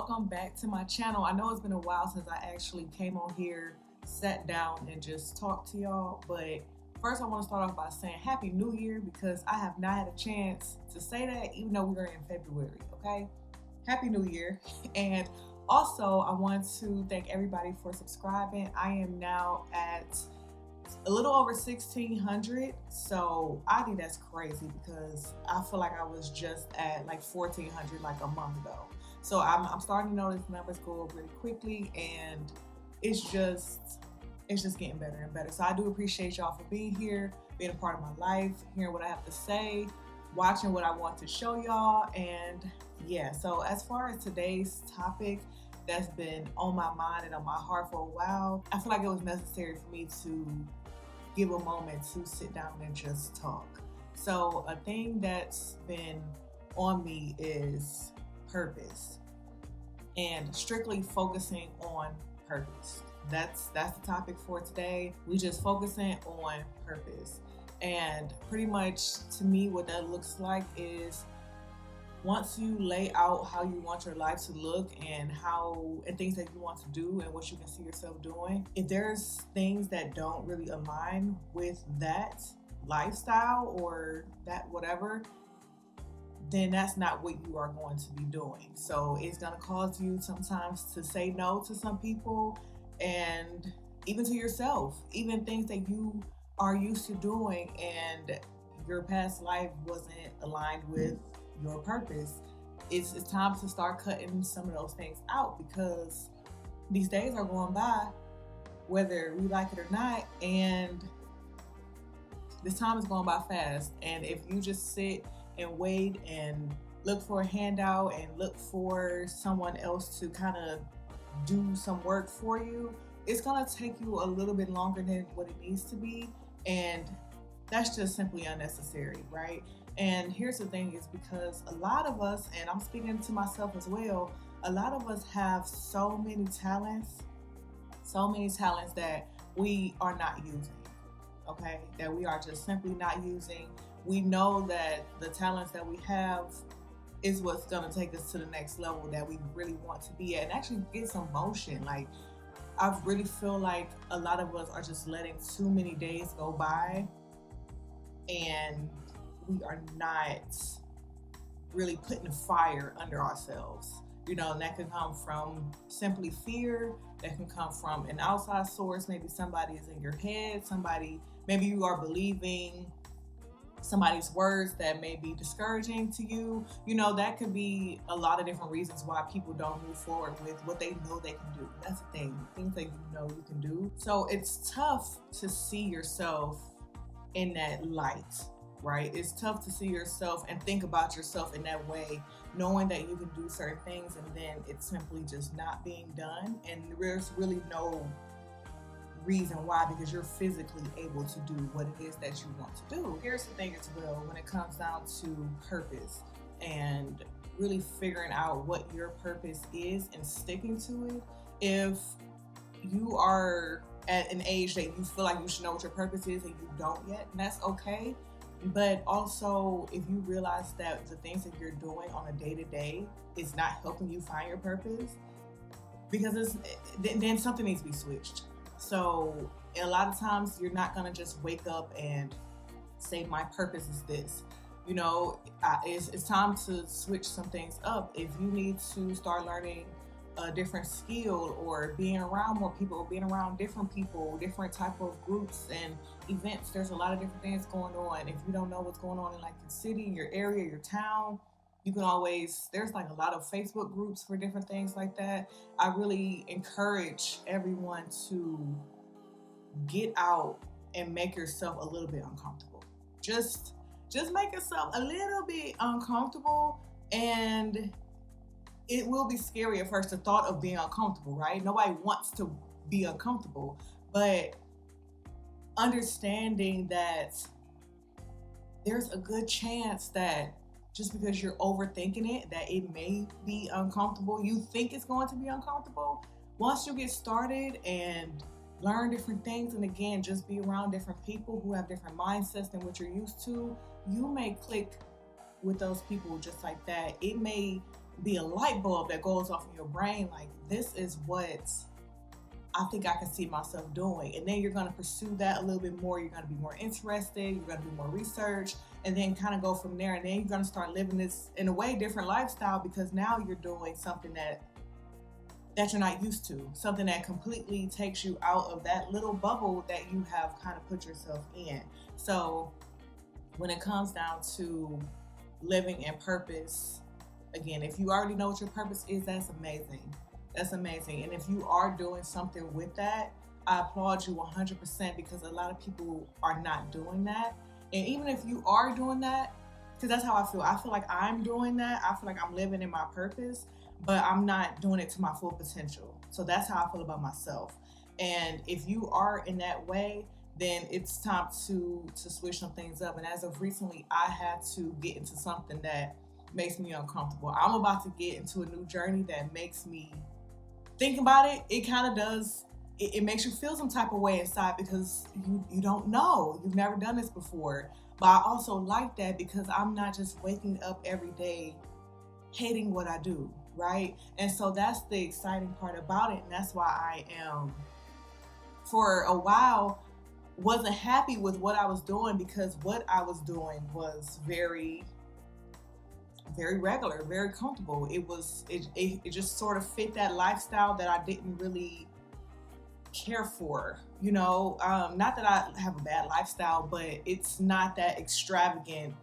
welcome back to my channel. I know it's been a while since I actually came on here, sat down, and just talked to y'all. But first, I want to start off by saying Happy New Year because I have not had a chance to say that, even though we are in February. Okay, Happy New Year, and also I want to thank everybody for subscribing. I am now at a little over 1,600. So I think that's crazy because I feel like I was just at like 1,400 like a month ago. So I'm starting to notice numbers go up really quickly, and it's just getting better and better. So I do appreciate y'all for being here, being a part of my life, hearing what I have to say, watching what I want to show y'all. And yeah, so as far as today's topic that's been on my mind and on my heart for a while, I feel like it was necessary for me to give a moment to sit down and just talk. So a thing that's been on me is purpose, and strictly focusing on purpose. That's the topic for today. We just focusing on purpose. And pretty much to me what that looks like is once you lay out how you want your life to look and things that you want to do and what you can see yourself doing, if there's things that don't really align with that lifestyle or that whatever, then that's not what you are going to be doing. So it's going to cause you sometimes to say no to some people, and even to yourself, even things that you are used to doing and your past life wasn't aligned with your purpose. It's time to start cutting some of those things out because these days are going by, whether we like it or not, and this time is going by fast. And if you just sit and wait and look for a handout and look for someone else to kind of do some work for you, it's going to take you a little bit longer than what it needs to be, and that's just simply unnecessary, right? And here's the thing, is because a lot of us, and I'm speaking to myself as well, a lot of us have so many talents that we are not using, okay? That we are just simply not using. We know that the talents that we have is what's gonna take us to the next level that we really want to be at and actually get some motion. Like, I really feel like a lot of us are just letting too many days go by and we are not really putting fire under ourselves. And that can come from simply fear, that can come from an outside source. Maybe somebody is in your head, maybe you are believing somebody's words that may be discouraging to you. That could be a lot of different reasons why people don't move forward with what they know they can do. That's the thing, things that you know you can do. So it's tough to see yourself in that light, right? It's tough to see yourself and think about yourself in that way, knowing that you can do certain things and then it's simply just not being done. And there's really no reason why, because you're physically able to do what it is that you want to do. Here's the thing as well, when it comes down to purpose and really figuring out what your purpose is and sticking to it. If you are at an age that you feel like you should know what your purpose is and you don't yet, that's okay. But also, if you realize that the things that you're doing on a day-to-day is not helping you find your purpose, because then something needs to be switched. So a lot of times you're not going to just wake up and say, my purpose is this. It's time to switch some things up. If you need to start learning a different skill or being around more people, being around different people, different type of groups and events, there's a lot of different things going on. If you don't know what's going on in like your city, your area, your town, you can always, there's like a lot of Facebook groups for different things like that. I really encourage everyone to get out and make yourself a little bit uncomfortable. Just make yourself a little bit uncomfortable, and it will be scary at first, the thought of being uncomfortable, right? Nobody wants to be uncomfortable, but understanding that there's a good chance that just because you're overthinking it, that it may be uncomfortable. You think it's going to be uncomfortable. Once you get started and learn different things, and again, just be around different people who have different mindsets than what you're used to, you may click with those people just like that. It may be a light bulb that goes off in your brain, like, this is what I think I can see myself doing. And then you're going to pursue that a little bit more. You're going to be more interested. You're going to do more research, and then kind of go from there. And then you're going to start living this, in a way, different lifestyle, because now you're doing something that you're not used to, something that completely takes you out of that little bubble that you have kind of put yourself in. So when it comes down to living in purpose, again, if you already know what your purpose is, that's amazing. That's amazing. And if you are doing something with that, I applaud you 100%, because a lot of people are not doing that. And even if you are doing that, because that's how I feel. I feel like I'm doing that. I feel like I'm living in my purpose, but I'm not doing it to my full potential. So that's how I feel about myself. And if you are in that way, then it's time to switch some things up. And as of recently, I had to get into something that makes me uncomfortable. I'm about to get into a new journey that makes me think about it. It kind of does. It makes you feel some type of way inside, because you don't know. You've never done this before. But I also like that, because I'm not just waking up every day hating what I do, right? And so that's the exciting part about it. And that's why I am, for a while, wasn't happy with what I was doing, because what I was doing was very, very regular, very comfortable. It just sort of fit that lifestyle that I didn't really care for, not that I have a bad lifestyle, but it's not that extravagant,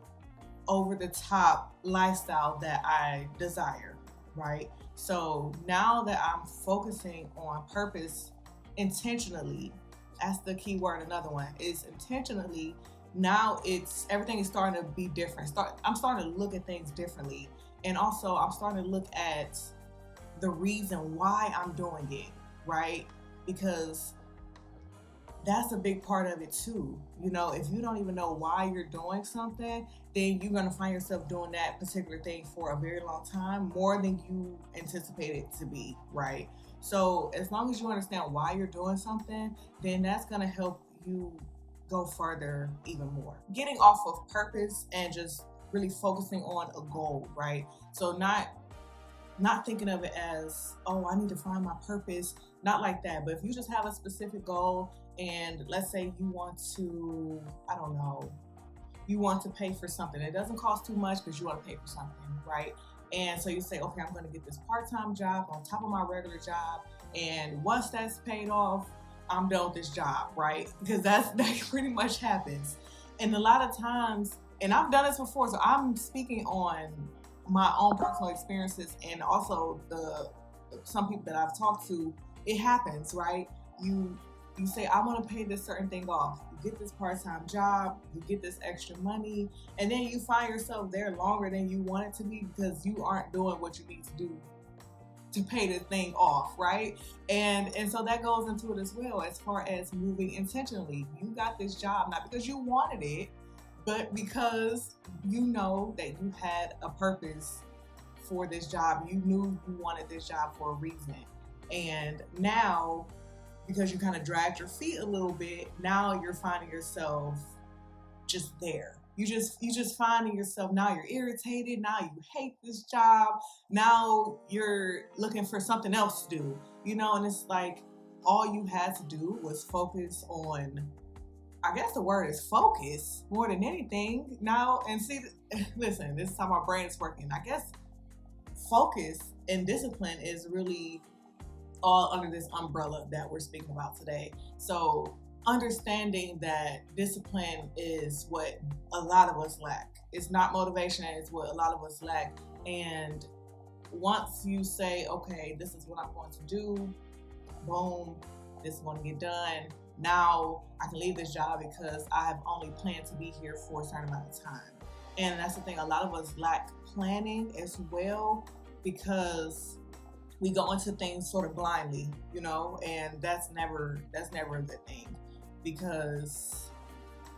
over the top lifestyle that I desire, right? So now that I'm focusing on purpose intentionally, that's the key word. Another one is intentionally. Now everything is starting to be different. I'm starting to look at things differently. And also I'm starting to look at the reason why I'm doing it, right? Because that's a big part of it too. If you don't even know why you're doing something, then you're going to find yourself doing that particular thing for a very long time, more than you anticipated it to be, right? So as long as you understand why you're doing something, then that's going to help you go further even more. Getting off of purpose and just really focusing on a goal, right? So not thinking of it as, oh, I need to find my purpose, not like that. But if you just have a specific goal, and let's say you want to, I don't know, you want to pay for something. It doesn't cost too much, because you want to pay for something, right? And so you say, okay, I'm going to get this part-time job on top of my regular job. And once that's paid off, I'm done with this job, right? Because that pretty much happens. And a lot of times, and I've done this before, so I'm speaking on my own personal experiences, and also some people that I've talked to, it happens, right? You say, I want to pay this certain thing off. You get this part-time job, you get this extra money, and then you find yourself there longer than you want it to be, because you aren't doing what you need to do to pay this thing off, right? And so that goes into it as well, as far as moving intentionally. You got this job not because you wanted it, but because you know that you had a purpose for this job. You knew you wanted this job for a reason. And now, because you kind of dragged your feet a little bit, now you're finding yourself just there. You just finding yourself, now you're irritated, now you hate this job, now you're looking for something else to do, and it's like all you had to do was focus on, I guess the word is focus more than anything now. And see, listen, this is how my brain is working. I guess focus and discipline is really all under this umbrella that we're speaking about today. So understanding that discipline is what a lot of us lack. It's not motivation, it's what a lot of us lack. And once you say, okay, this is what I'm going to do, boom, this is going to get done. Now I can leave this job because I have only planned to be here for a certain amount of time. And that's the thing, a lot of us lack planning as well, because we go into things sort of blindly, and that's never a good thing, because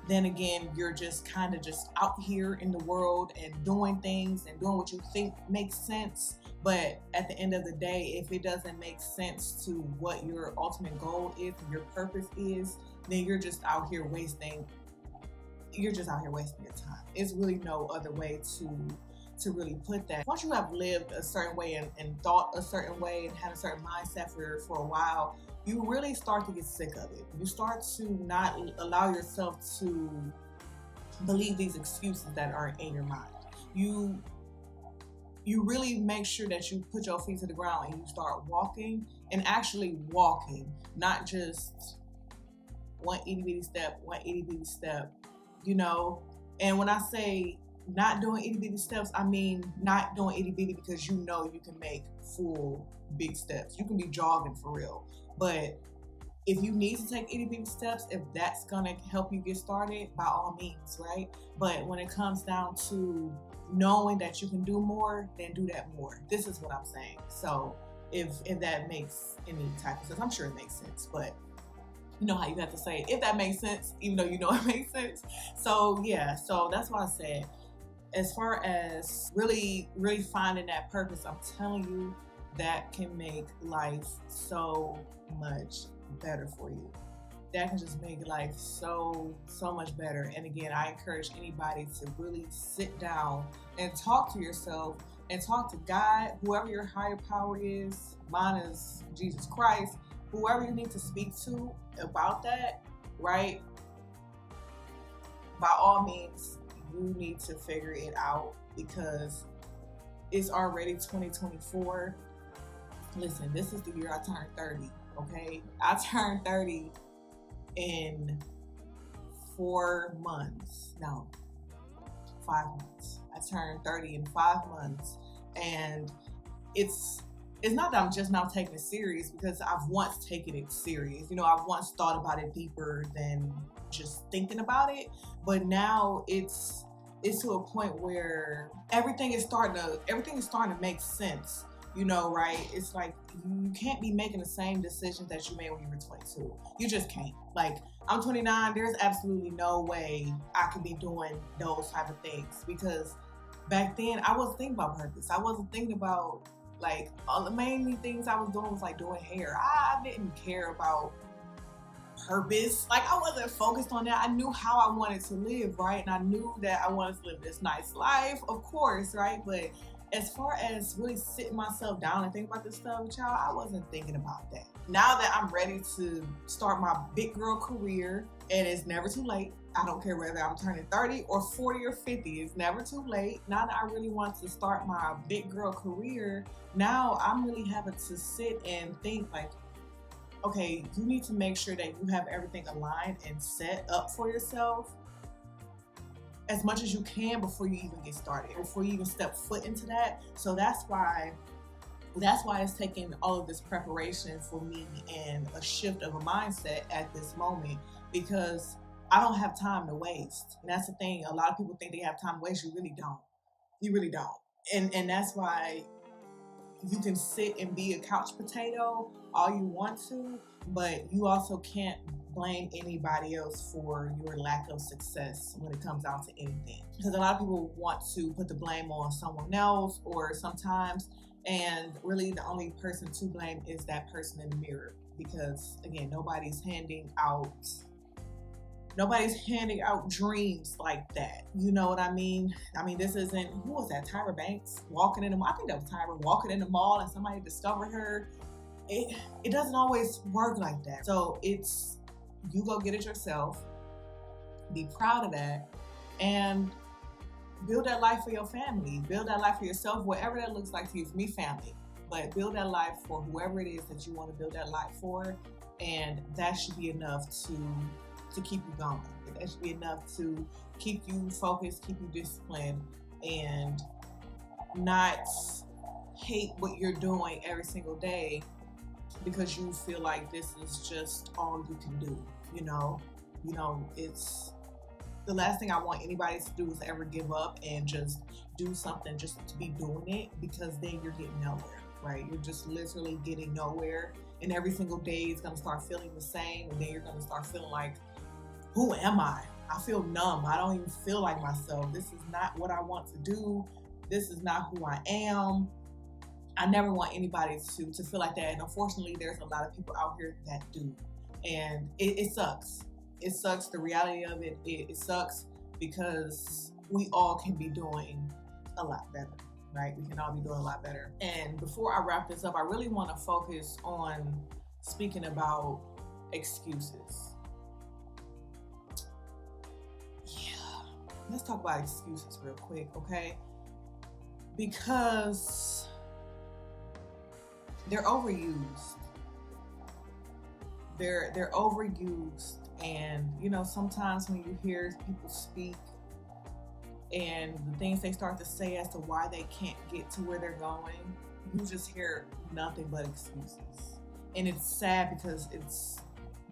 then again, you're just kind of just out here in the world and doing things and doing what you think makes sense. But at the end of the day, if it doesn't make sense to what your ultimate goal is and your purpose is, then you're just out here wasting your time. It's really no other way to to really put that. Once you have lived a certain way and thought a certain way and had a certain mindset for a while, you really start to get sick of it. You start to not allow yourself to believe these excuses that are in your mind. You really make sure that you put your feet to the ground and you start walking, and actually walking, not just one itty bitty step, you know. And when I say not doing itty bitty steps, I mean not doing itty bitty because you know you can make full big steps. You can be jogging for real. But if you need to take itty bitty steps, if that's gonna help you get started, by all means, right? But when it comes down to knowing that you can do more, then do that more. This is what I'm saying. So if that makes any type of sense, I'm sure it makes sense, but you know how you have to say if that makes sense, even though you know it makes sense. So yeah, so that's why I said, as far as really finding that purpose, I'm telling you, that can make life so much better for you. That can just make life so much better. And again, I encourage anybody to really sit down and talk to yourself and talk to God, whoever your higher power is. Mine is Jesus Christ. Whoever you need to speak to about that, right? By all means, you need to figure it out, because it's already 2024. Listen, this is the year I turned 30, okay? I turned 30 in 4 months. No, 5 months. I turned 30 in 5 months. And it's not that I'm just now taking it serious, because I've once taken it serious. You know, I've once thought about it deeper than just thinking about it. But now it's to a point where everything is starting to make sense. You know, right? It's like you can't be making the same decisions that you made when you were 22. You just can't. Like, I'm 29. There's absolutely no way I could be doing those type of things, because back then I wasn't thinking about purpose. I wasn't thinking about, like, all the mainly things I was doing was like doing hair. I didn't care about purpose. Like, I wasn't focused on that. I knew how I wanted to live, right? And I knew that I wanted to live this nice life, of course, right? But as far as really sitting myself down and thinking about this stuff, child, I wasn't thinking about that. Now that I'm ready to start my big girl career, and it's never too late. I don't care whether I'm turning 30 or 40 or 50. It's never too late. Now that I really want to start my big girl career, now I'm really having to sit and think like, okay, you need to make sure that you have everything aligned and set up for yourself as much as you can before you even get started, before you even step foot into that. So that's why it's taking all of this preparation for me and a shift of a mindset at this moment, because I don't have time to waste. And that's the thing. A lot of people think they have time to waste. You really don't. You really don't. And that's why you can sit and be a couch potato all you want to, but you also can't blame anybody else for your lack of success when it comes down to anything. Because a lot of people want to put the blame on someone else or sometimes, and really the only person to blame is that person in the mirror. Because again, nobody's handing out dreams like that. You know what I mean? I mean, this isn't, who was that? Tyra Banks walking in the mall. I think that was Tyra walking in the mall and somebody discovered her. It doesn't always work like that. So it's, you go get it yourself, be proud of that, and build that life for your family. Build that life for yourself, whatever that looks like to you. For me, family. But build that life for whoever it is that you want to build that life for. And that should be enough to keep you going. That should be enough to keep you focused, keep you disciplined, and not hate what you're doing every single day because you feel like this is just all you can do. You know, it's the last thing I want anybody to do is ever give up and just do something just to be doing it, because then you're getting nowhere, right? You're just literally getting nowhere, and every single day is going to start feeling the same, and then you're going to start feeling like, who am I? I feel numb. I don't even feel like myself. This is not what I want to do. This is not who I am. I never want anybody to feel like that. And unfortunately, there's a lot of people out here that do. And it sucks. It sucks. The reality of it sucks, because we all can be doing a lot better, right? We can all be doing a lot better. And before I wrap this up, I really want to focus on speaking about excuses. Yeah, let's talk about excuses real quick, okay? Because they're overused. They're overused, and sometimes when you hear people speak and the things they start to say as to why they can't get to where they're going, you just hear nothing but excuses. And it's sad because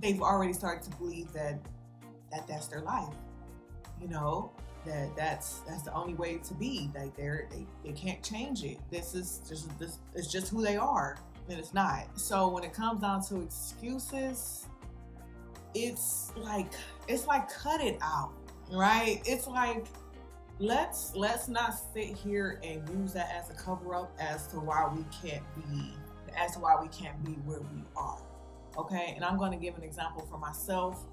they've already started to believe that that's their life. That's the only way to be. Like they can't change it. This it's just who they are, and it's not. So when it comes down to excuses, it's like cut it out, right? It's like let's not sit here and use that as a cover up as to why we can't be where we are. Okay, and I'm going to give an example for myself.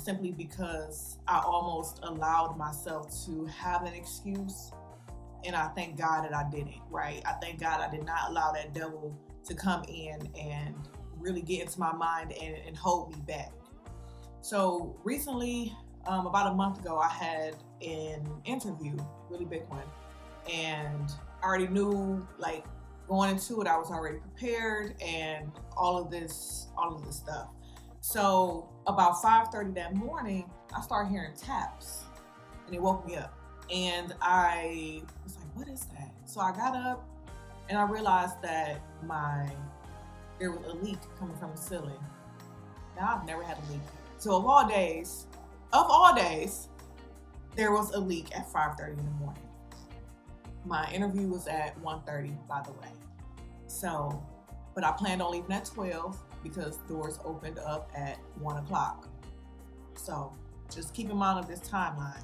Simply because I almost allowed myself to have an excuse, and I thank God that I didn't, right? I thank God I did not allow that devil to come in and really get into my mind and hold me back. So recently, about a month ago, I had an interview, really big one, and I already knew, like, going into it, I was already prepared and all of this stuff. So about 5:30 that morning, I started hearing taps, and it woke me up. And I was like, "What is that?" So I got up, and I realized that there was a leak coming from the ceiling. Now I've never had a leak. So of all days, there was a leak at 5:30 in the morning. My interview was at 1:30, by the way. So, but I planned on leaving at 12. Because doors opened up at 1 o'clock. So just keep in mind of this timeline.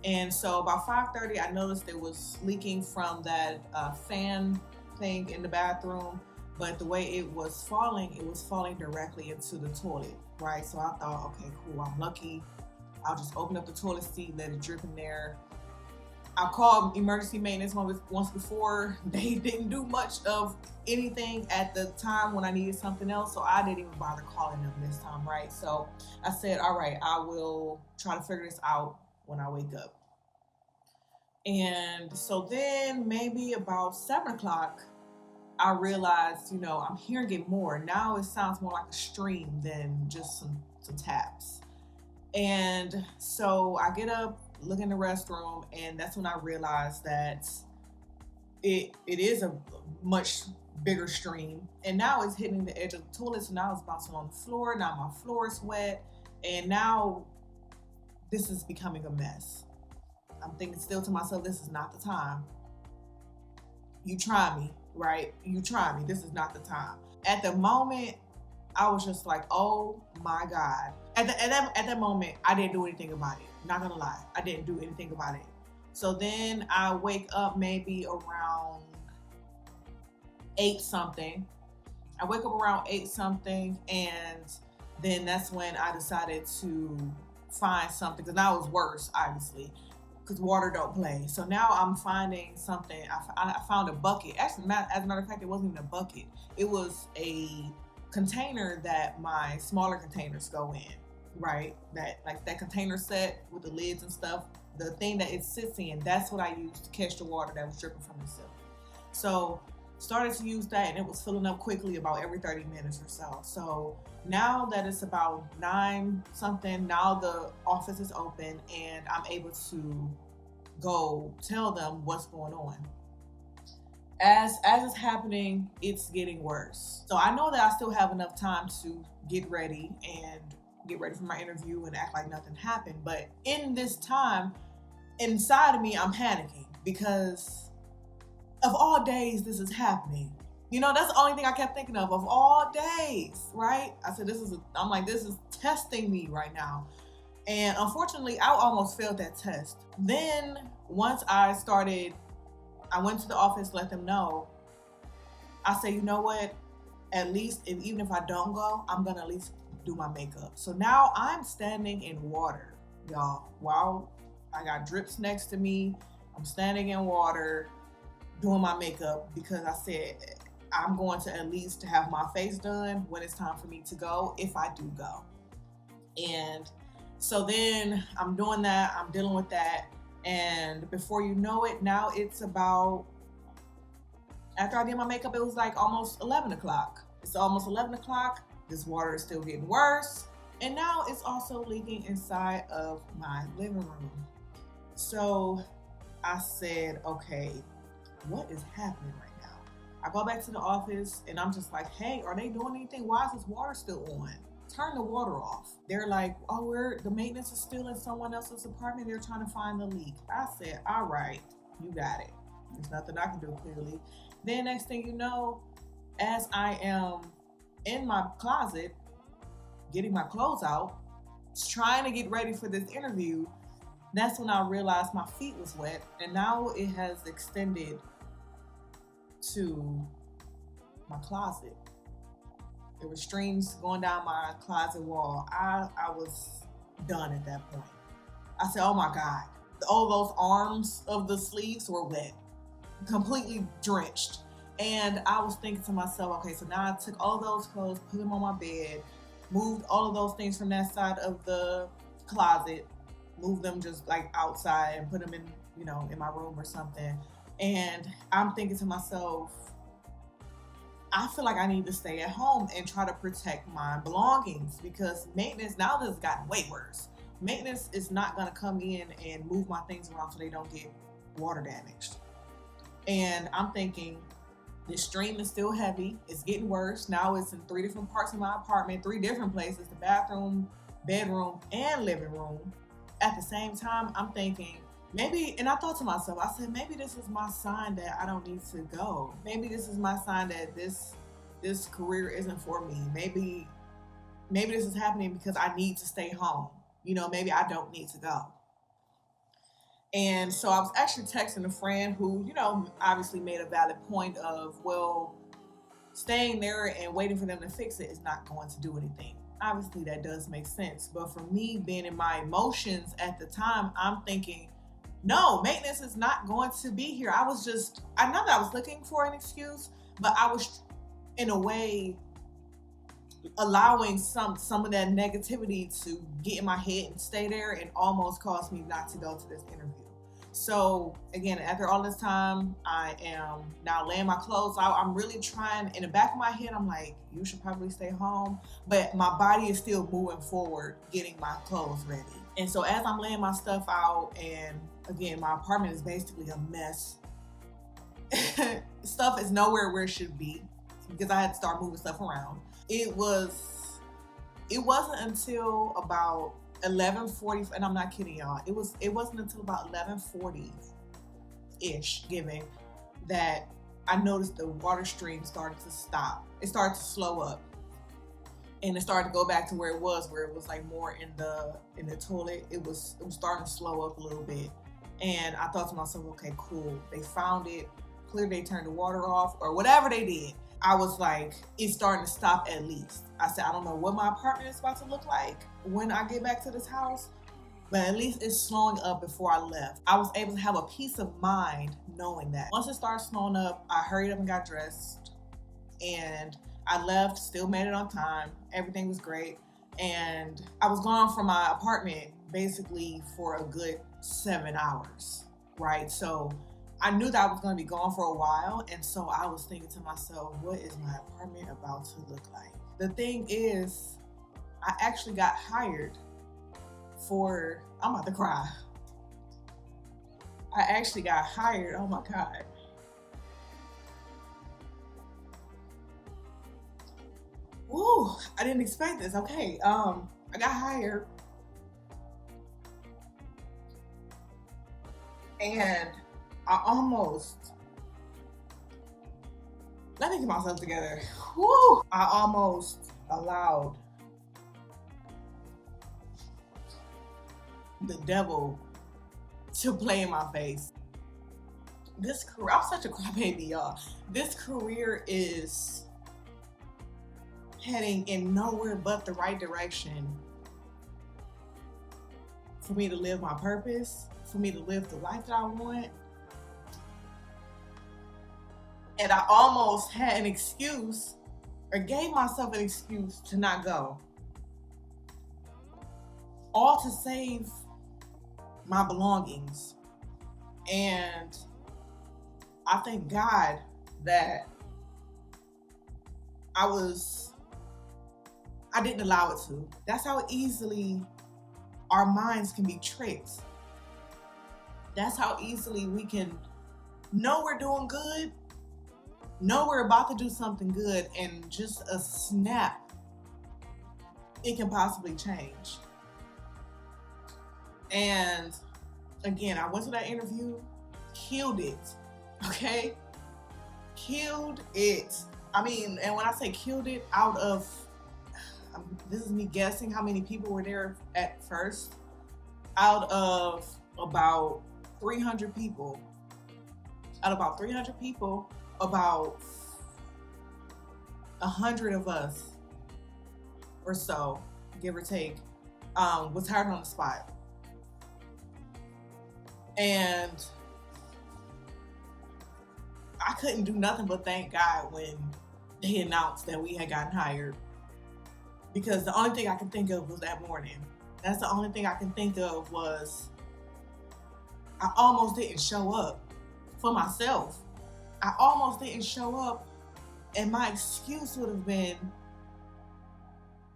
And so about 5:30, I noticed it was leaking from that fan thing in the bathroom, but the way it was falling directly into the toilet, right? So I thought, okay, cool, I'm lucky. I'll just open up the toilet seat, let it drip in there. I called emergency maintenance once before. They didn't do much of anything at the time when I needed something else, so I didn't even bother calling them this time, right? So I said, all right, I will try to figure this out when I wake up. And so then maybe about 7 o'clock, I realized, I'm hearing it more. Now it sounds more like a stream than just some taps. And so I get up, look in the restroom, and that's when I realized that it is a much bigger stream, and now it's hitting the edge of the toilet. So now it's bouncing on the floor. Now my floor is wet, and now this is becoming a mess. I'm thinking still to myself, this is not the time. You try me, right? You try me. This is not the time. At the moment, I was just like, oh my God. At that moment, I didn't do anything about it. Not gonna lie, I didn't do anything about it. So then I wake up maybe around 8 something. I wake up around 8 something, and then that's when I decided to find something, because now it's worse, obviously, because water don't play. So now I'm finding something. I found a bucket. Actually, as a matter of fact, it wasn't even a bucket. It was a container that my smaller containers go in. Right, that container set with the lids and stuff, the thing that it sits in, that's what I used to catch the water that was dripping from the ceiling. So started to use that, and it was filling up quickly about every 30 minutes or so. So now that it's about 9 something, now the office is open and I'm able to go tell them what's going on. As it's happening, it's getting worse. So I know that I still have enough time to get ready for my interview and act like nothing happened. But in this time, inside of me, I'm panicking because of all days this is happening. That's the only thing I kept thinking of all days, right? I said, this is testing me right now. And unfortunately, I almost failed that test. Then once I went to the office, let them know. I said, you know what? At least, even if I don't go, I'm gonna at least do my makeup. So now I'm standing in water, y'all, while I got drips next to me. I'm standing in water, doing my makeup because I said I'm going to at least have my face done when it's time for me to go, if I do go. And so then I'm doing that, I'm dealing with that. And before you know it, now it's about, after I did my makeup, it was like almost 11 o'clock. It's almost 11 o'clock. This water is still getting worse. And now it's also leaking inside of my living room. So I said, okay, what is happening right now? I go back to the office and I'm just like, hey, are they doing anything? Why is this water still on? Turn the water off. They're like, oh, the maintenance is still in someone else's apartment. They're trying to find the leak. I said, all right, you got it. There's nothing I can do, clearly. Then next thing you know, as I am in my closet, getting my clothes out, trying to get ready for this interview, that's when I realized my feet was wet, and now it has extended to my closet. There were streams going down my closet wall. I was done at that point. I said, oh my God, all those arms of the sleeves were wet, completely drenched. And I was thinking to myself, okay, so now I took all those clothes, put them on my bed, moved all of those things from that side of the closet, moved them just like outside and put them in, in my room or something. And I'm thinking to myself, I feel like I need to stay at home and try to protect my belongings, because maintenance now has gotten way worse. Maintenance is not going to come in and move my things around so they don't get water damaged. And I'm thinking, this stream is still heavy. It's getting worse. Now it's in 3 different parts of my apartment, 3 different places, the bathroom, bedroom, and living room. At the same time, I'm thinking, maybe, and I thought to myself, I said, maybe this is my sign that I don't need to go. Maybe this is my sign that this career isn't for me. Maybe this is happening because I need to stay home. Maybe I don't need to go. And so I was actually texting a friend who, obviously made a valid point of, well, staying there and waiting for them to fix it is not going to do anything. Obviously that does make sense. But for me, being in my emotions at the time, I'm thinking, no, maintenance is not going to be here. I know that I was looking for an excuse, but I was in a way allowing some of that negativity to get in my head and stay there, and almost caused me not to go to this interview. So again, after all this time, I am now laying my clothes out. I'm really trying, in the back of my head, I'm like, you should probably stay home. But my body is still moving forward, getting my clothes ready. And so as I'm laying my stuff out, and again, my apartment is basically a mess. Stuff is nowhere where it should be because I had to start moving stuff around. It wasn't until about 11:40, and I'm not kidding y'all. It wasn't until about 11:40-ish, giving, that I noticed the water stream started to stop. It started to slow up, and it started to go back to where it was like more in the toilet. It was starting to slow up a little bit, and I thought to myself, okay, cool. They found it. Clearly, they turned the water off or whatever they did. I was like, it's starting to stop at least. I said, I don't know what my apartment is about to look like when I get back to this house, but at least it's slowing up before I left. I was able to have a peace of mind knowing that. Once it started slowing up, I hurried up and got dressed, and I left, still made it on time. Everything was great. And I was gone from my apartment basically for a good 7 hours, right? So I knew that I was going to be gone for a while, and so I was thinking to myself, what is my apartment about to look like? The thing is, I actually got hired for, I'm about to cry. I actually got hired, oh my God. Ooh, I didn't expect this. Okay, I got hired, and I almost, let me get myself together. Woo! I almost allowed the devil to play in my face. This career, I'm such a crybaby, y'all. This career is heading in nowhere but the right direction for me to live my purpose, for me to live the life that I want. And I almost had an excuse or gave myself an excuse to not go. All to save my belongings. And I thank God that I didn't allow it to. That's how easily our minds can be tricked. That's how easily we can know we're doing good, know we're about to do something good, and just a snap, it can possibly change. And again, I went to that interview, killed it, okay? Killed it. I mean, and when I say killed it, out of, this is me guessing how many people were there at first. Out of about 300 people, about 100 of us or so, give or take, was hired on the spot. And I couldn't do nothing but thank God when they announced that we had gotten hired, because the only thing I could think of was that morning. That's the only thing I can think of was I almost didn't show up for myself. I almost didn't show up, and my excuse would have been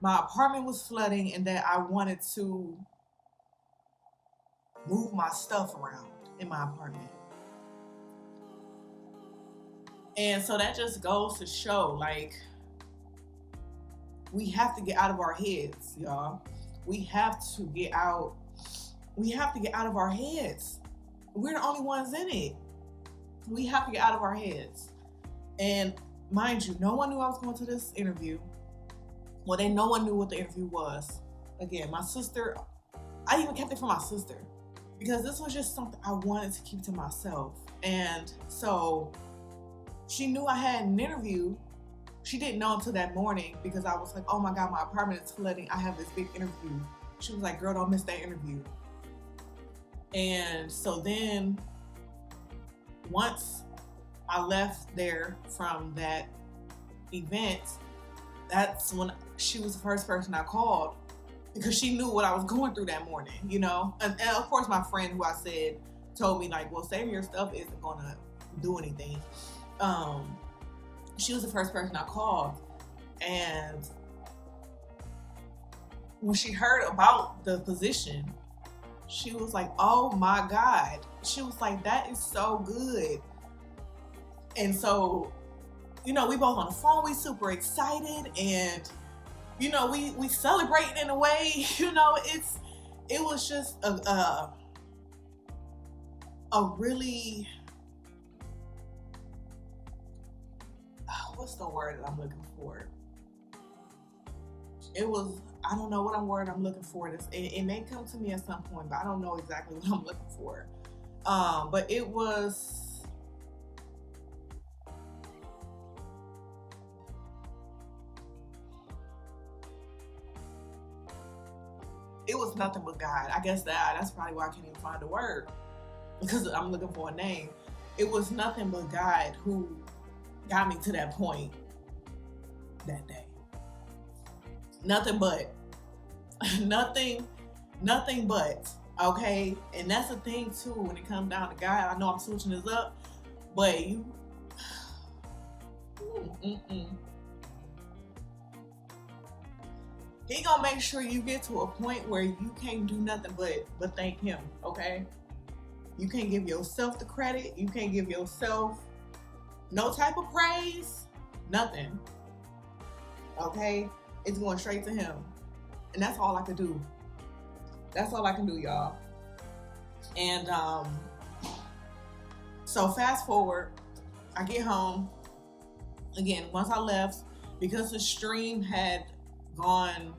my apartment was flooding and that I wanted to move my stuff around in my apartment. And so that just goes to show, like, we have to get out of our heads, y'all. We have to get out of our heads. We're the only ones in it. We have to get out of our heads. And mind you, no one knew I was going to this interview. Well, no one knew what the interview was. Again, my sister, I even kept it from my sister because this was just something I wanted to keep to myself. And so she knew I had an interview. She didn't know until that morning because I was like, oh my God, my apartment is flooding. I have this big interview. She was like, girl, don't miss that interview. And so then once I left there from that event, that's when she was the first person I called because she knew what I was going through that morning, you know? And of course, my friend who I said told me, like, well, saving your stuff isn't going to do anything. She was the first person I called. And when she heard about the position, she was like, oh my God. She was like, that is so good. And so, you know, we both on the phone, we super excited, and, you know, we celebrating in a way, you know, it was just a really, what's the word that I'm looking for? It was, I don't know what word I'm looking for. It may come to me at some point, but I don't know exactly what I'm looking for. But it was nothing but God. I guess that's probably why I can't even find a word, because I'm looking for a name. It was nothing but God who got me to that point that day. Nothing but. nothing but. Okay? And that's the thing too, when it comes down to God. I know I'm switching this up, but He gonna make sure you get to a point where you can't do nothing but thank him, okay? You can't give yourself the credit. You can't give yourself no type of praise, nothing, okay? It's going straight to him. And that's all I could do. That's all I can do, y'all. And so fast forward, I get home. Again, once I left, because the stream had gone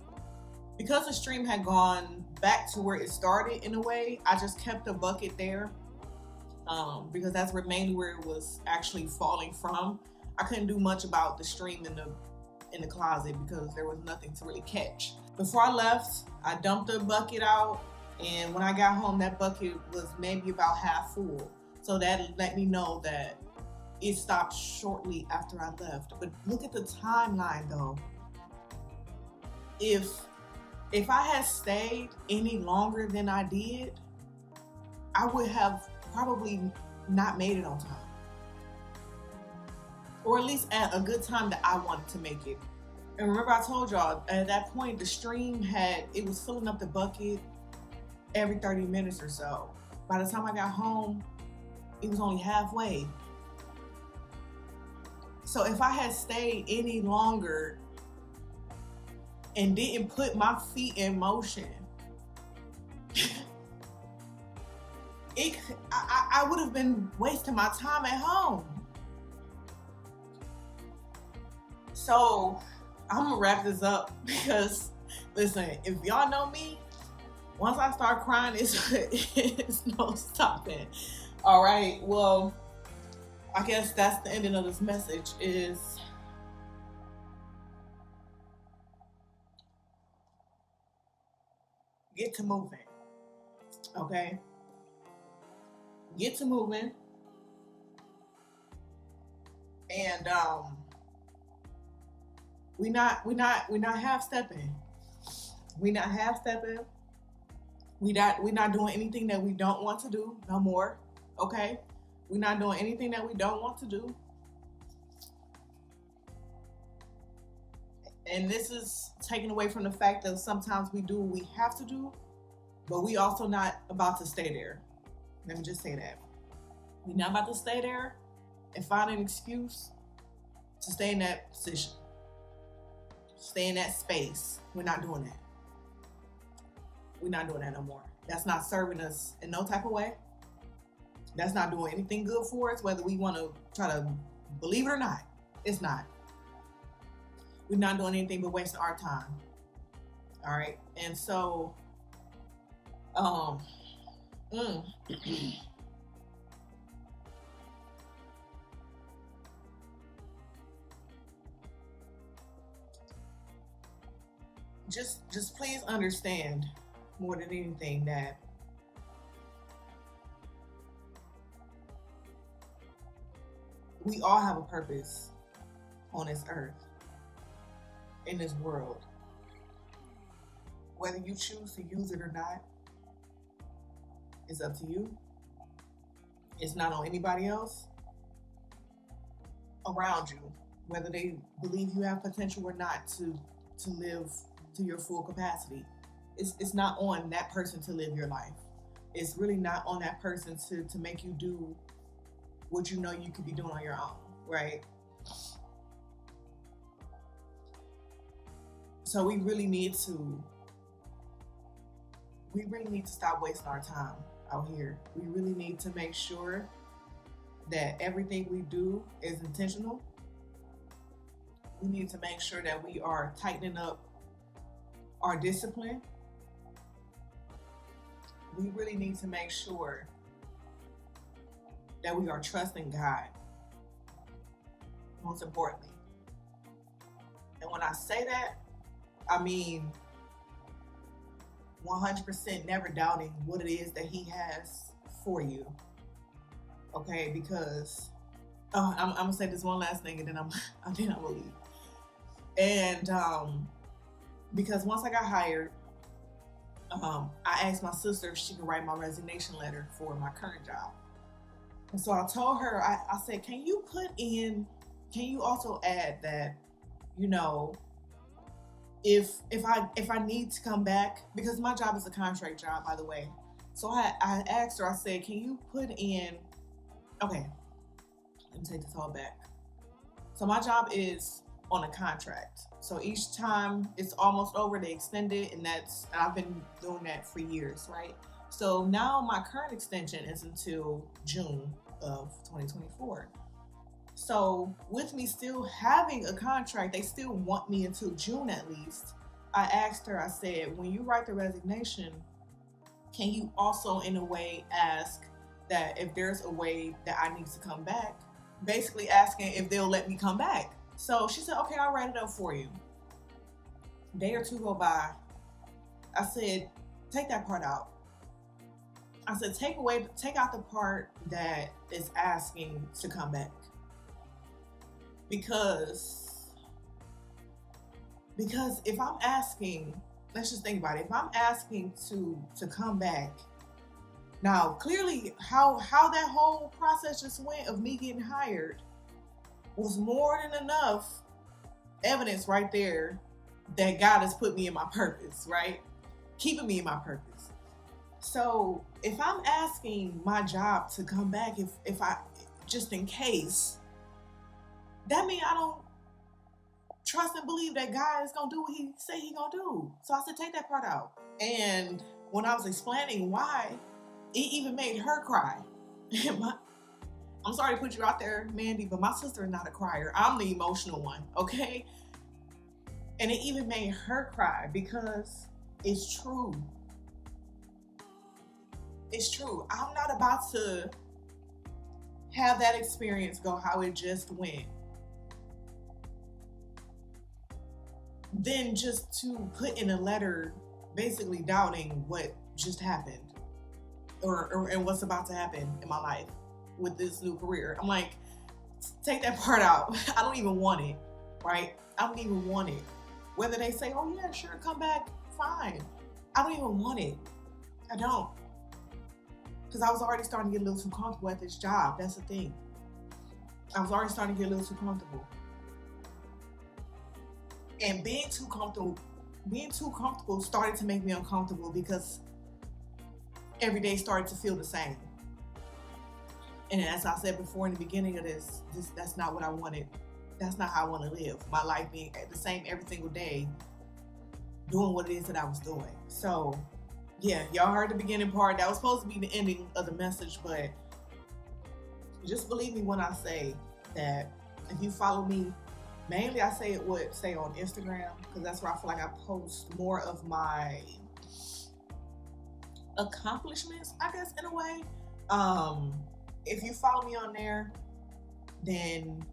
back to where it started in a way, I just kept the bucket there because that's mainly where it was actually falling from. I couldn't do much about the stream in the closet because there was nothing to really catch. Before I left, I dumped the bucket out, and when I got home, that bucket was maybe about half full. So that let me know that it stopped shortly after I left. But look at the timeline though. If I had stayed any longer than I did, I would have probably not made it on time. Or at least at a good time that I wanted to make it. And remember I told y'all at that point the stream it was filling up the bucket every 30 minutes or so. By the time I got home, it was only halfway. So if I had stayed any longer and didn't put my feet in motion, I would have been wasting my time at home. So I'm gonna wrap this up because listen, if y'all know me, once I start crying, it's no stopping. All right, well, I guess that's the ending of this message is get to moving. Okay? Get to moving. And we not half stepping. We not half stepping. We not doing anything that we don't want to do no more. Okay? We're not doing anything that we don't want to do. And this is taken away from the fact that sometimes we do what we have to do, but we also not about to stay there. Let me just say that. We're not about to stay there and find an excuse to stay in that position. Stay in that space. We're not doing that. We're not doing that no more. That's not serving us in no type of way. That's not doing anything good for us, whether we want to try to believe it or not. It's not. We're not doing anything but wasting our time. All right. And so, just please understand more than anything that we all have a purpose on this earth, in this world. Whether you choose to use it or not, it's up to you. It's not on anybody else around you, whether they believe you have potential or not to live to your full capacity. It's not on that person to live your life. It's really not on that person to make you do what you know you could be doing on your own, right? So we really need to stop wasting our time out here. We really need to make sure that everything we do is intentional. We need to make sure that we are tightening up our discipline. We really need to make sure that we are trusting God, most importantly. And when I say that, I mean 100% never doubting what it is that He has for you. Okay, because I'm gonna say this one last thing, and then I'm gonna leave. And because once I got hired, I asked my sister if she could write my resignation letter for my current job. And so I told her, I said, can you also add that, you know, if I need to come back, because my job is a contract job, by the way. So I asked her, I said, can you put in, okay, let me take this all back. So my job is on a contract. So each time it's almost over, they extend it, and I've been doing that for years, right? So now my current extension is until June of 2024. So with me still having a contract, they still want me until June at least. I asked her, I said, when you write the resignation, can you also in a way ask that if there's a way that I need to come back, basically asking if they'll let me come back. So she said, okay, I'll write it up for you. A day or two go by. I said, take that part out. I said, take out the part that is asking to come back. because if I'm asking, let's just think about it. If I'm asking to come back, now clearly how that whole process just went of me getting hired was more than enough evidence right there that God has put me in my purpose, right? Keeping me in my purpose. So if I'm asking my job to come back, if I, just in case, that means I don't trust and believe that God is gonna do what He say He gonna do. So I said, take that part out. And when I was explaining why, it even made her cry. I'm sorry to put you out there, Mandy, but my sister is not a crier. I'm the emotional one, okay? And it even made her cry because it's true. It's true. I'm not about to have that experience go how it just went. Then just to put in a letter basically doubting what just happened or and what's about to happen in my life with this new career. I'm like, take that part out. I don't even want it, right? I don't even want it. Whether they say, oh yeah, sure, come back, fine. I don't even want it. I don't. Because I was already starting to get a little too comfortable at this job. That's the thing. I was already starting to get a little too comfortable. And being too comfortable started to make me uncomfortable because every day started to feel the same. And as I said before in the beginning of this that's not what I wanted. That's not how I want to live. My life being the same every single day, doing what it is that I was doing. So yeah, y'all heard the beginning part. That was supposed to be the ending of the message, but just believe me when I say that if you follow me, mainly I say on Instagram, because that's where I feel like I post more of my accomplishments, I guess, in a way. If you follow me on there, then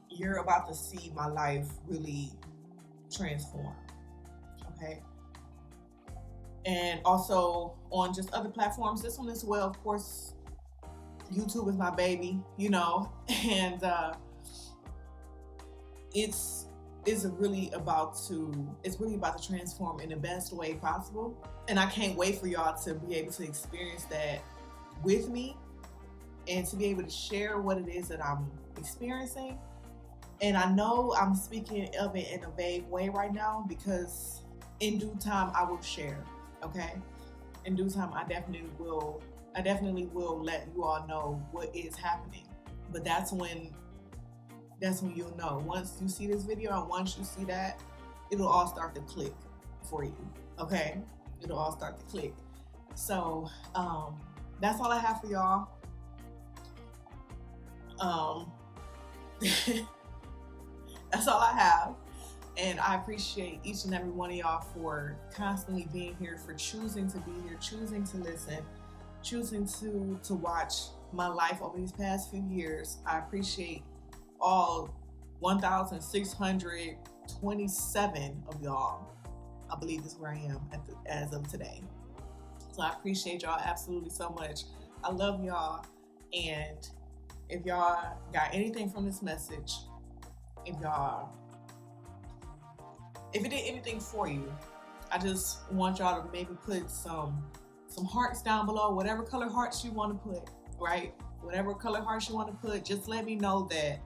you're about to see my life really transform. Okay. And also on just other platforms, this one as well, of course. YouTube is my baby, and it's really about to transform in the best way possible. And I can't wait for y'all to be able to experience that with me and to be able to share what it is that I'm experiencing. And I know I'm speaking of it in a vague way right now because in due time I will share, okay? In due time I definitely will let you all know what is happening. But that's when you'll know. Once you see this video and once you see that, it'll all start to click for you, okay? It'll all start to click. So that's all I have for y'all. That's all I have. And I appreciate each and every one of y'all for constantly being here, for choosing to be here, choosing to listen, choosing to watch my life over these past few years. I appreciate all 1,627 of y'all. I believe is where I am as of today. So I appreciate y'all absolutely so much. I love y'all. And if y'all got anything from this message, if it did anything for you, I just want y'all to maybe put some hearts down below, whatever color hearts you want to put, right? Whatever color hearts you want to put, just let me know that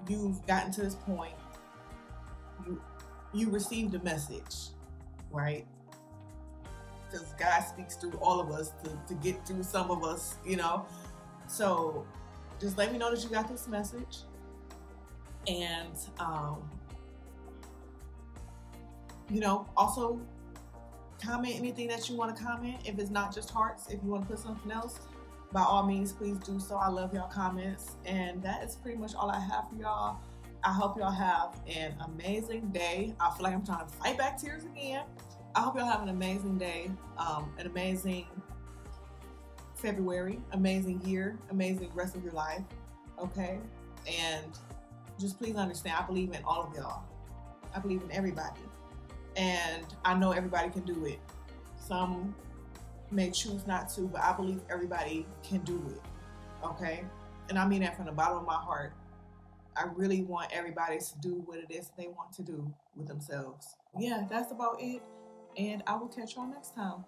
you've gotten to this point. You received a message, right? Because God speaks through all of us to get through some of us, So just let me know that you got this message. And, also comment anything that you want to comment. If it's not just hearts, if you want to put something else, by all means, please do so. I love y'all comments. And that is pretty much all I have for y'all. I hope y'all have an amazing day. I feel like I'm trying to fight back tears again. I hope y'all have an amazing day, an amazing February, amazing year, amazing rest of your life, okay? And just please understand, I believe in all of y'all. I believe in everybody. And I know everybody can do it. Some may choose not to, but I believe everybody can do it, okay? And I mean that from the bottom of my heart. I really want everybody to do what it is they want to do with themselves. Yeah, that's about it. And I will catch y'all next time.